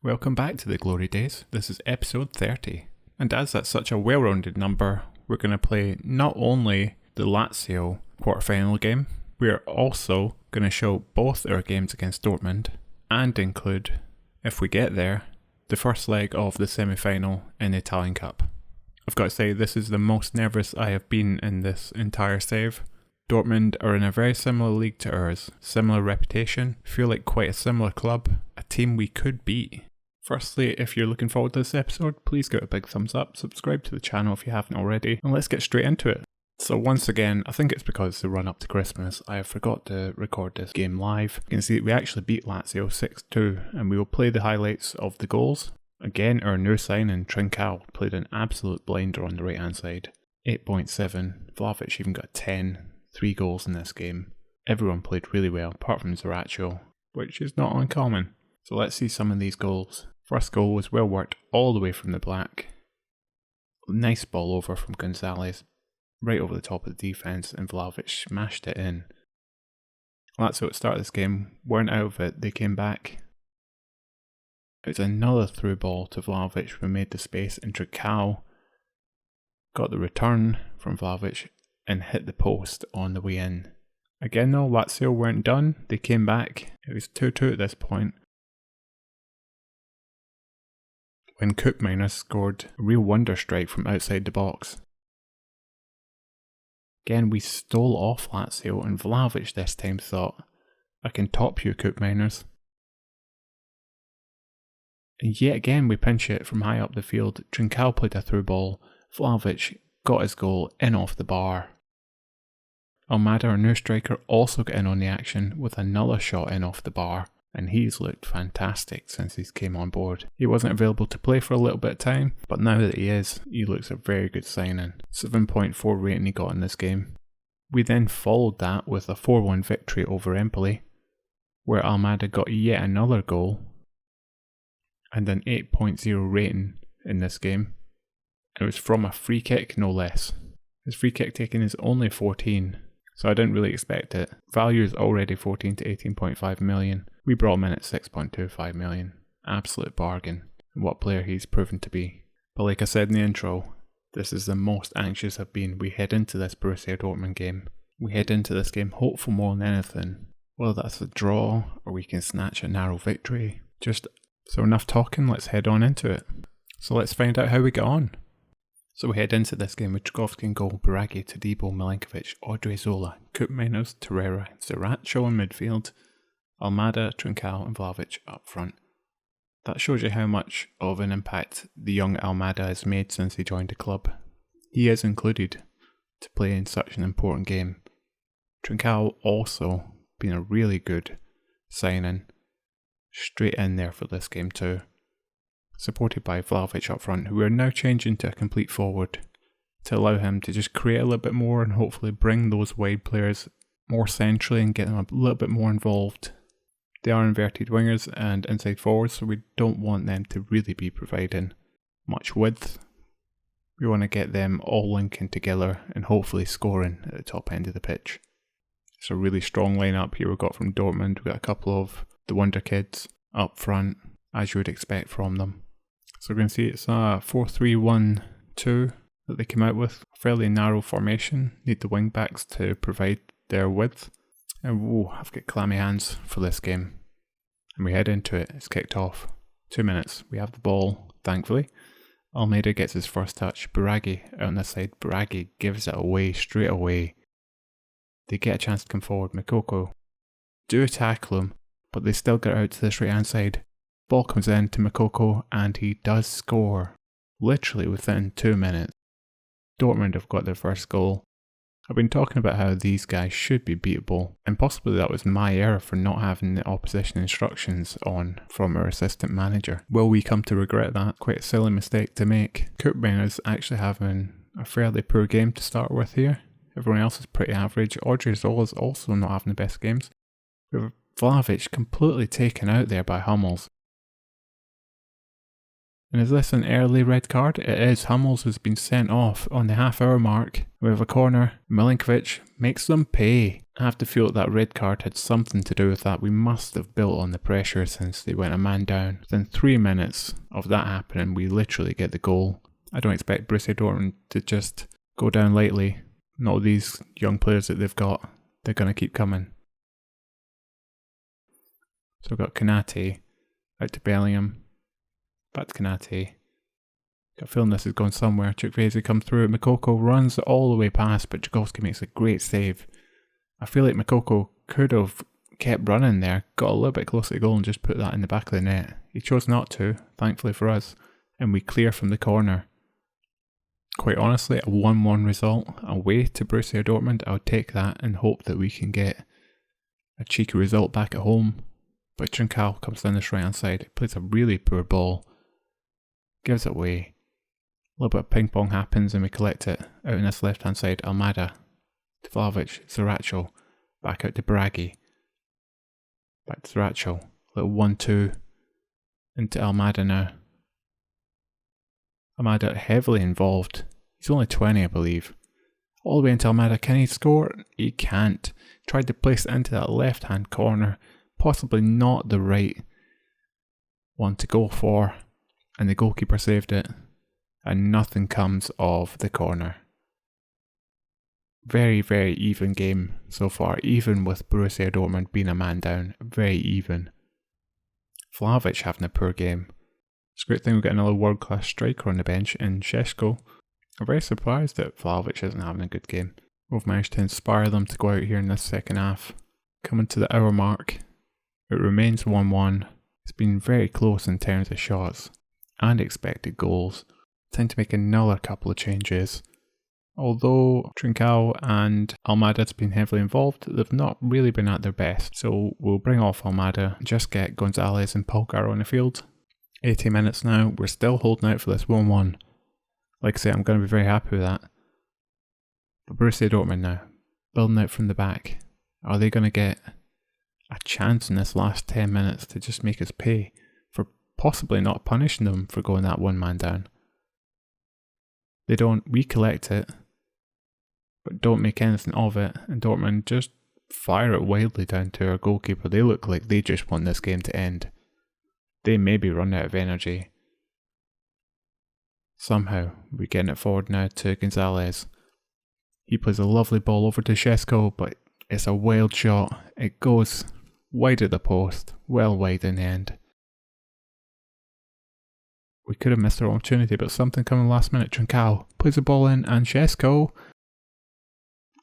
Welcome back to the Glory Days. This is episode 30. And as that's such a well-rounded number, we're going to play not only the Lazio quarterfinal game, we're also going to show both our games against Dortmund and include, if we get there, the first leg of the semi-final in the Italian Cup. I've got to say, this is the most nervous I have been in this entire save. Dortmund are in a very similar league to ours, similar reputation, feel like quite a similar club, a team we could beat. Firstly, if you're looking forward to this episode, please give it a big thumbs up, subscribe to the channel if you haven't already, and let's get straight into it. So once again, I think it's because it's the run up to Christmas, I forgot to record this game live. You can see we actually beat Lazio 6-2, and we will play the highlights of the goals. Again, our new signing, Trincao, played an absolute blinder on the right hand side. 8.7, Vlahovic even got 10, 3 goals in this game. Everyone played really well, apart from Zaraccio, which is not uncommon. So let's see some of these goals. First goal was well worked all the way from the black. Nice ball over from Gonzalez, right over the top of the defence, and Vlahovic smashed it in. Lazio at the start of this game weren't out of it, they came back. It was another through ball to Vlahovic who made the space, and Trincao got the return from Vlahovic and hit the post on the way in. Again though, Lazio weren't done, they came back. It was 2-2 at this point, when Koopmeiners scored a real wonder strike from outside the box. Again, we stole off Lazio, and Vlahovic this time thought, I can top you, Koopmeiners. And yet again we pinch it from high up the field. Trincao played a through ball, Vlahovic got his goal in off the bar. Almada, our new striker, also got in on the action with another shot in off the bar, and he's looked fantastic since he's came on board. He wasn't available to play for a little bit of time, but now that he is, he looks a very good signing. 7.4 rating he got in this game. We then followed that with a 4-1 victory over Empoli, where Almada got yet another goal, and an 8.0 rating in this game. It was from a free kick, no less. His free kick taken is only 14, so I didn't really expect it. Value is already 14 to 18.5 million. We brought him in at 6.25 million. Absolute bargain. And what player he's proven to be. But like I said in the intro, this is the most anxious I've been. We head into this Borussia Dortmund game. We head into this game hopeful more than anything. Whether that's a draw or we can snatch a narrow victory. So enough talking, let's head on into it. So let's find out how we get on. So we head into this game with Dragowski in goal, Biraghi, Todibo, Milinkovic, Odriozola, Koopmeiners, Torreira, Zaraccio in midfield, Almada, Trincao and Vlahovic up front. That shows you how much of an impact the young Almada has made since he joined the club. He is included to play in such an important game. Trincao also been a really good signing, straight in there for this game too. Supported by Vlahovic up front, who we are now changing to a complete forward to allow him to just create a little bit more and hopefully bring those wide players more centrally and get them a little bit more involved. They are inverted wingers and inside forwards, so we don't want them to really be providing much width. We want to get them all linking together and hopefully scoring at the top end of the pitch. It's a really strong lineup here we've got from Dortmund. We've got a couple of the wonder kids up front, as you would expect from them. So we're going to see it's a 4-3-1-2 that they came out with. A fairly narrow formation. Need the wing backs to provide their width. And I've got clammy hands for this game. And we head into it. It's kicked off. 2 minutes. We have the ball, thankfully. Almeida gets his first touch. Biraghi out on this side. Biraghi gives it away straight away. They get a chance to come forward. Makoko do tackle him, but they still get out to this right hand side. Ball comes in to Makoko and he does score. Literally within 2 minutes. Dortmund have got their first goal. I've been talking about how these guys should be beatable, and possibly that was my error for not having the opposition instructions on from our assistant manager. Will we come to regret that? Quite a silly mistake to make. Koopmeiners actually having a fairly poor game to start with here. Everyone else is pretty average. Odriozola is also not having the best games. We have Vlahovic completely taken out there by Hummels. And is this an early red card? It is. Hummels has been sent off on the half-hour mark. We have a corner. Milinkovic makes them pay. I have to feel that red card had something to do with that. We must have built on the pressure since they went a man down. Within 3 minutes of that happening, we literally get the goal. I don't expect Borussia Dortmund to just go down lightly. Not these young players that they've got. They're going to keep coming. So we've got Konate out to Bellingham. Back to Konate. Got a feeling this is going somewhere. Chukwueze comes through. Moukoko runs all the way past, but Tchaikovsky makes a great save. I feel like Moukoko could have kept running there, got a little bit closer to the goal and just put that in the back of the net. He chose not to, thankfully for us, and we clear from the corner. Quite honestly, a 1-1 result away to Borussia Dortmund, I would take that and hope that we can get a cheeky result back at home. But Trincao comes down this right hand side, plays a really poor ball, gives it away. A little bit of ping pong happens and we collect it out on this left hand side. Almada to Vlahovic, Zaracho, back out to Bragi. Back to Zaracho, little 1-2 into Almada now. Almada heavily involved. He's only 20, I believe. All the way into Almada. Can he score? He can't. Tried to place it into that left hand corner. Possibly not the right one to go for. And the goalkeeper saved it. And nothing comes of the corner. Very, very even game so far. Even with Borussia Dortmund being a man down. Very even. Vlahovic having a poor game. It's a great thing we've got another world-class striker on the bench in Šeško. I'm very surprised that Vlahovic isn't having a good game. We've managed to inspire them to go out here in this second half. Coming to the hour mark. It remains 1-1. It's been very close in terms of shots and expected goals. Time to make another couple of changes. Although Trincao and Almada have been heavily involved, they've not really been at their best. So we'll bring off Almada, just get Gonzalez and Polgar on the field. 80 minutes now, we're still holding out for this 1-1. Like I say, I'm going to be very happy with that. But Borussia Dortmund now, building out from the back. Are they going to get a chance in this last 10 minutes to just make us pay for possibly not punishing them for going that one man down? They don't, we collect it, but don't make anything of it, and Dortmund just fire it wildly down to our goalkeeper. They look like they just want this game to end. They maybe run out of energy. Somehow, we're getting it forward now to Gonzalez. He plays a lovely ball over to Šeško, but it's a wild shot. It goes wide at the post, well wide in the end. We could have missed our opportunity, but something coming last minute. Trincao plays the ball in, and Šeško,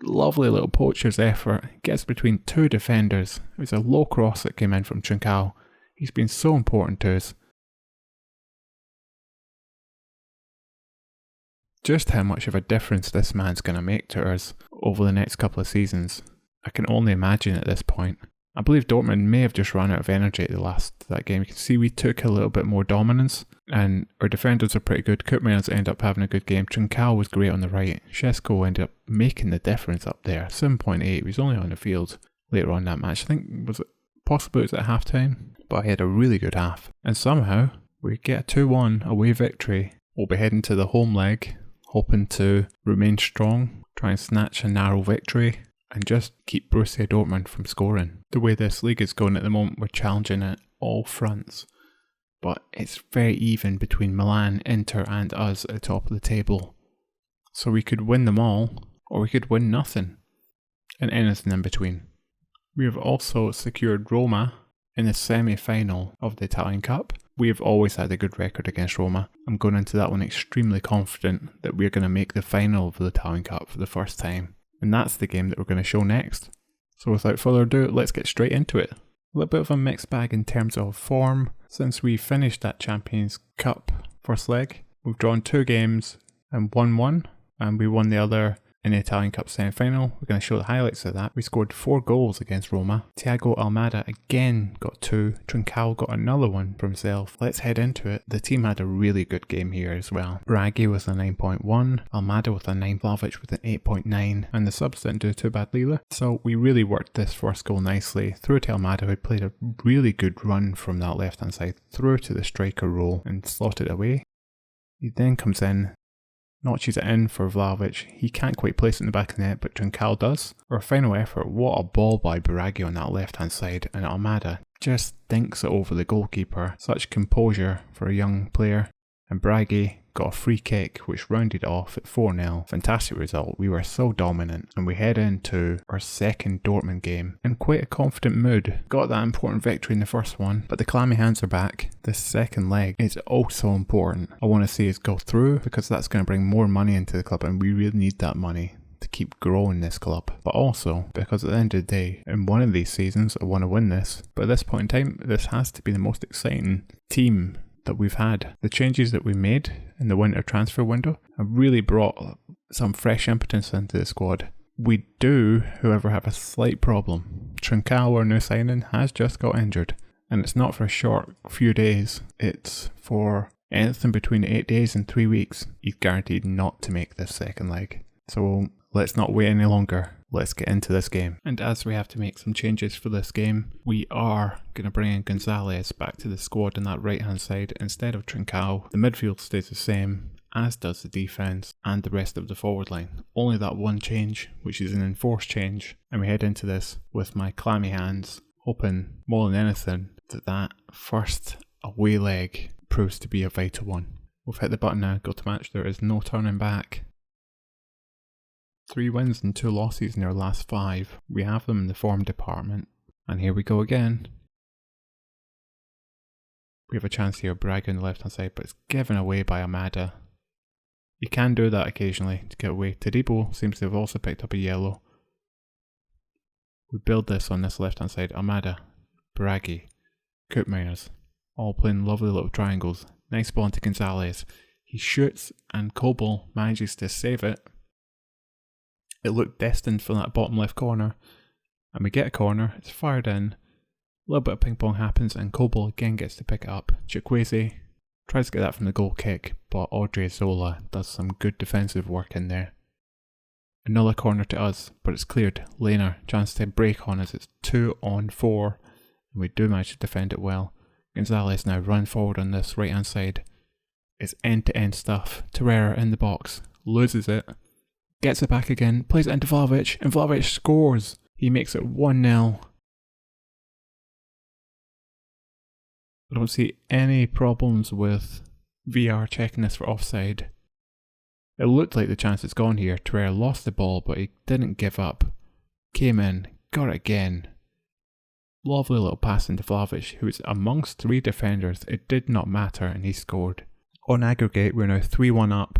lovely little poacher's effort, gets between two defenders. It was a low cross that came in from Trincao. He's been so important to us. Just how much of a difference this man's going to make to us over the next couple of seasons, I can only imagine at this point. I believe Dortmund may have just run out of energy at that game. You can see we took a little bit more dominance, and our defenders are pretty good. Koopmeiners ended up having a good game. Trincao was great on the right. Šeško ended up making the difference up there. 7.8, he was only on the field later on in that match. I think, possibly it was at half time, but he had a really good half. And somehow, we get a 2-1 away victory. We'll be heading to the home leg, hoping to remain strong, try and snatch a narrow victory, and just keep Borussia Dortmund from scoring. The way this league is going at the moment, we're challenging at all fronts. But it's very even between Milan, Inter and us at the top of the table. So we could win them all, or we could win nothing. And anything in between. We have also secured Roma in the semi-final of the Italian Cup. We have always had a good record against Roma. I'm going into that one extremely confident that we're going to make the final of the Italian Cup for the first time. And that's the game that we're going to show next. So without further ado, let's get straight into it. A little bit of a mixed bag in terms of form. Since we finished that Champions Cup first leg, we've drawn 2 games and won one, and we won the other In the Italian Cup semi-final, we're going to show the highlights of that. We scored 4 goals against Roma. Thiago Almada again got 2. Trincao got another one for himself. Let's head into it. The team had a really good game here as well. Bragi with a 9.1, Almada with a 9, Vlahovic with an 8.9, and the subs didn't do too badly either. So we really worked this first goal nicely. Through to Almada, who played a really good run from that left hand side, through to the striker role and slotted it away. He then comes in, notches it in for Vlahovic. He can't quite place it in the back of the net, but Trincao does. Our final effort, what a ball by Biraghi on that left hand side, and Almada just dinks it over the goalkeeper. Such composure for a young player. And Biraghi got a free kick which rounded off at 4-0. Fantastic result. We were so dominant, and we head into our second Dortmund game in quite a confident mood. Got that important victory in the first one, but the clammy hands are back. This second leg is also important. I want to see us go through because that's going to bring more money into the club, and we really need that money to keep growing this club. But also because at the end of the day, in one of these seasons I want to win this, but at this point in time this has to be the most exciting team that we've had. The changes that we made in the winter transfer window have really brought some fresh impetus into the squad. We do, however, have a slight problem. Trincao, our new signing, has just got injured, and it's not for a short few days, it's for anything between 8 days and 3 weeks. He's guaranteed not to make this second leg. So let's not wait any longer. Let's get into this game. And as we have to make some changes for this game, we are going to bring in Gonzalez back to the squad on that right hand side instead of Trincao. The midfield stays the same, as does the defence and the rest of the forward line. Only that one change, which is an enforced change. And we head into this with my clammy hands, hoping more than anything that that first away leg proves to be a vital one. We've hit the button now, go to match, there is no turning back. 3 wins and 2 losses in our last 5. We have them in the form department. And here we go again. We have a chance here, Braga on the left hand side, but it's given away by Almada. You can do that occasionally to get away. Todibo seems to have also picked up a yellow. We build this on this left hand side. Almada, Biraghi, Koopmeiners, all playing lovely little triangles. Nice ball into Gonzalez. He shoots and Kobel manages to save it. It looked destined for that bottom left corner, and we get a corner, it's fired in, a little bit of ping pong happens and Kobel again gets to pick it up. Chukwueze tries to get that from the goal kick, but Odriozola does some good defensive work in there. Another corner to us, but it's cleared. Lehner, chance to break on us, it's 2 on 4, and we do manage to defend it well. Gonzalez now run forward on this right hand side. It's end to end stuff. Torreira in the box, loses it. Gets it back again, plays it into Vlahovic, and Vlahovic scores. He makes it 1-0. I don't see any problems with VR checking this for offside. It looked like the chance is gone here. Torreira lost the ball, but he didn't give up. Came in, got it again. Lovely little pass into Vlahovic, who was amongst 3 defenders. It did not matter, and he scored. On aggregate, we're now 3-1 up.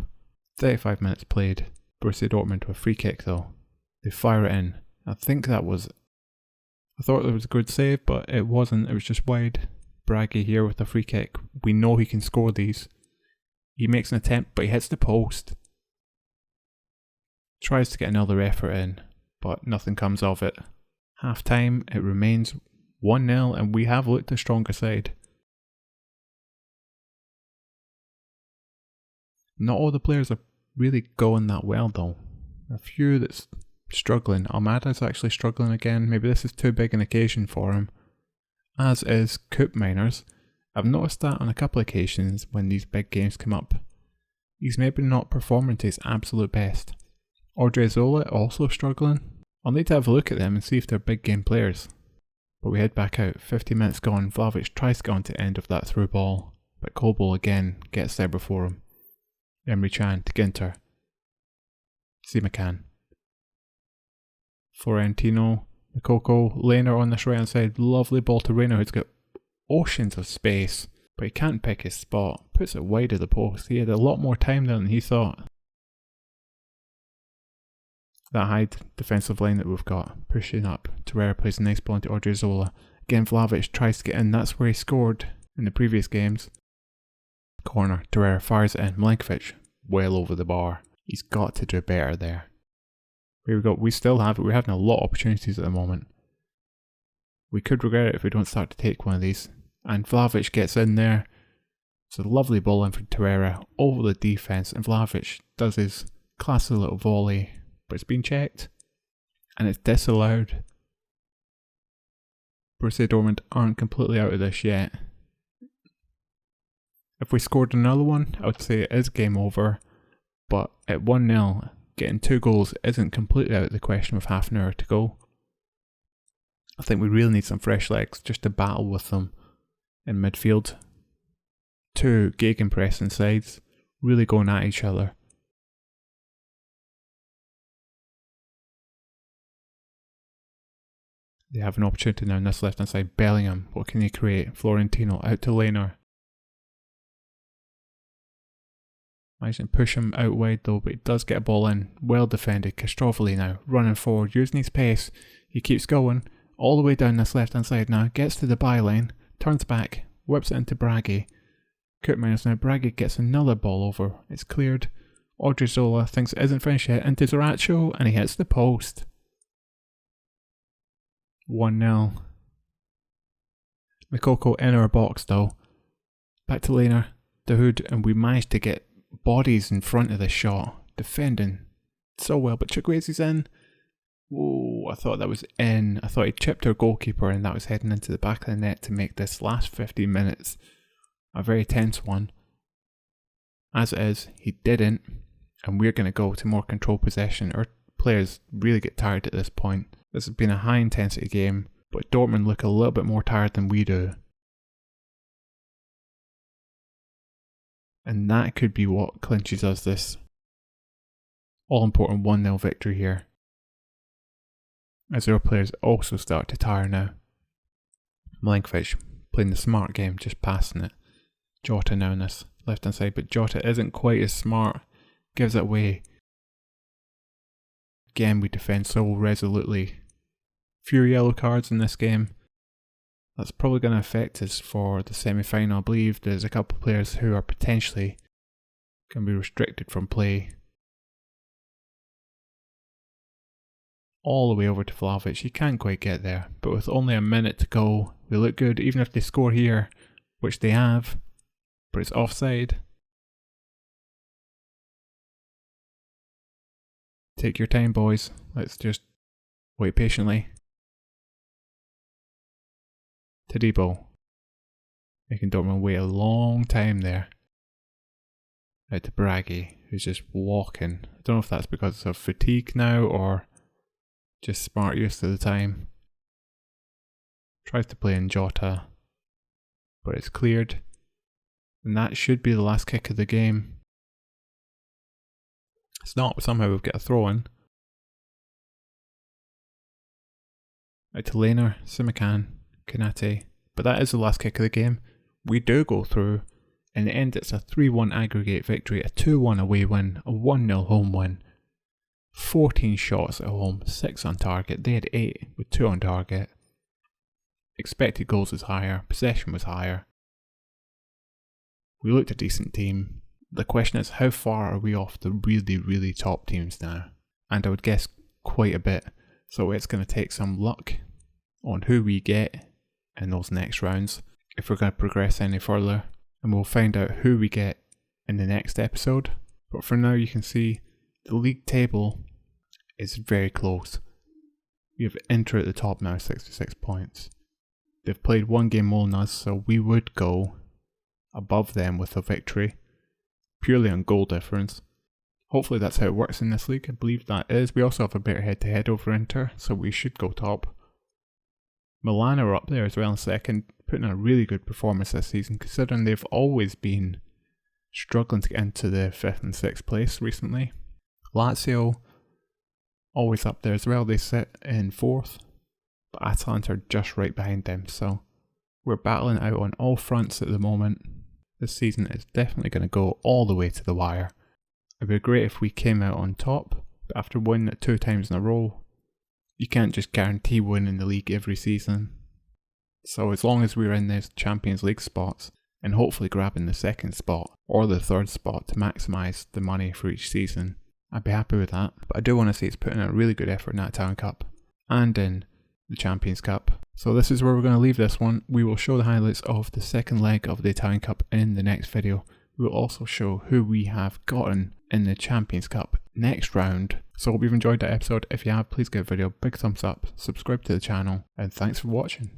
35 minutes played. Borussia Dortmund with a free kick though. They fire it in. I thought it was a good save, but it wasn't. It was just wide. Biraghi here with a free kick. We know he can score these. He makes an attempt, but he hits the post. Tries to get another effort in, but nothing comes of it. Half time, it remains 1-0, and we have looked the stronger side. Not all the players are really going that well though. A few that's struggling. Almada's actually struggling again. Maybe this is too big an occasion for him. As is Koopmeiners. I've noticed that on a couple of occasions when these big games come up. He's maybe not performing to his absolute best. Odriozola also struggling. I'll need to have a look at them and see if they're big game players. But we head back out. 50 minutes gone. Vlahovic tries to get on to the end of that through ball, but Kobel again gets there before him. Emre Can to Ginter. Simakan. Florentino. Makoko. Lehner on this right hand side. Lovely ball to Reina, who's got oceans of space, but he can't pick his spot. Puts it wide of the post. He had a lot more time than he thought. That high defensive line that we've got pushing up. Torreira plays a nice ball into Odriozola. Again, Vlahovic tries to get in. That's where he scored in the previous games. Corner. Torreira fires it in. Milinkovic well over the bar. He's got to do better there. We still have it. We're having a lot of opportunities at the moment. We could regret it if we don't start to take one of these. And Vlahovic gets in there. It's a lovely ball in for Torreira over the defence, and Vlahovic does his classy little volley, but it's been checked and it's disallowed. Borussia Dortmund aren't completely out of this yet. If we scored another one, I would say it is game over, but at 1-0, getting 2 goals isn't completely out of the question with half an hour to go. I think we really need some fresh legs just to battle with them in midfield. 2 gegenpressing sides, really going at each other. They have an opportunity now on this left hand side. Bellingham, what can he create? Florentino out to Lehner. Managing to push him out wide though, but he does get a ball in. Well defended. Castrovoli now running forward, using his pace. He keeps going all the way down this left hand side now. Gets to the byline, turns back, whips it into Bragi. Koopmeiners now. Bragi gets another ball over. It's cleared. Odriozola thinks it isn't finished yet. Into Zarracho, and he hits the post. 1-0. Makoko in our box though. Back to Lehner, Dahoud, and we managed to get bodies in front of the shot. Defending so well, but Chukwueze's in. Whoa, I thought that was in. I thought he chipped our goalkeeper and that was heading into the back of the net to make this last 15 minutes a very tense one. As it is, he didn't, and we're going to go to more controlled possession. Our players really get tired at this point. This has been a high intensity game, but Dortmund look a little bit more tired than we do. And that could be what clinches us this all-important 1-0 victory here. As our players also start to tire now. Milinkovic playing the smart game, just passing it. Jota now on this left-hand side, but Jota isn't quite as smart. Gives it away. Again, we defend so resolutely. Few yellow cards in this game. That's probably going to affect us for the semi-final. I believe there's a couple of players who are potentially going to be restricted from play. All the way over to Vlahovic. He can't quite get there, but with only a minute to go, we look good. Even if they score here, which they have, but it's offside. Take your time, boys. Let's just wait patiently. Tadibo. Making Dortmund wait a long time there. Out to Bragi, who's just walking. I don't know if that's because of fatigue now or just smart use of the time. Tries to play in Jota, but it's cleared. And that should be the last kick of the game. It's not, somehow we've got a throw in. Out to Lehner, Simikan, Konate. But that is the last kick of the game. We do go through. In the end, it's a 3-1 aggregate victory, a 2-1 away win, a 1-0 home win. 14 shots at home, 6 on target. They had 8 with 2 on target. Expected goals was higher, possession was higher. We looked a decent team. The question is, how far are we off the really, really top teams now? And I would guess quite a bit. So it's going to take some luck on who we get in those next rounds if we're going to progress any further. And we'll find out who we get in the next episode. But for now, you can see the league table is very close. We have Inter at the top now, 66 points. They've played one game more than us, so we would go above them with a victory, purely on goal difference. Hopefully that's how it works in this league. I believe that is. We also have a better head-to-head over Inter, so we should go top. Milan are up there as well in second, putting in a really good performance this season, considering they've always been struggling to get into the 5th and 6th place recently. Lazio, always up there as well. They sit in 4th, but Atalanta are just right behind them, so we're battling out on all fronts at the moment. This season is definitely going to go all the way to the wire. It would be great if we came out on top, but after winning it 2 times in a row, you can't just guarantee winning the league every season. So as long as we're in those Champions League spots, and hopefully grabbing the 2nd spot or the 3rd spot to maximise the money for each season, I'd be happy with that. But I do want to see it's putting in a really good effort in that Italian Cup and in the Champions Cup. So this is where we're going to leave this one. We will show the highlights of the second leg of the Italian Cup in the next video. We'll also show who we have gotten in the Champions Cup next round. So hope you've enjoyed that episode. If you have, please give the video a big thumbs up, subscribe to the channel, and thanks for watching.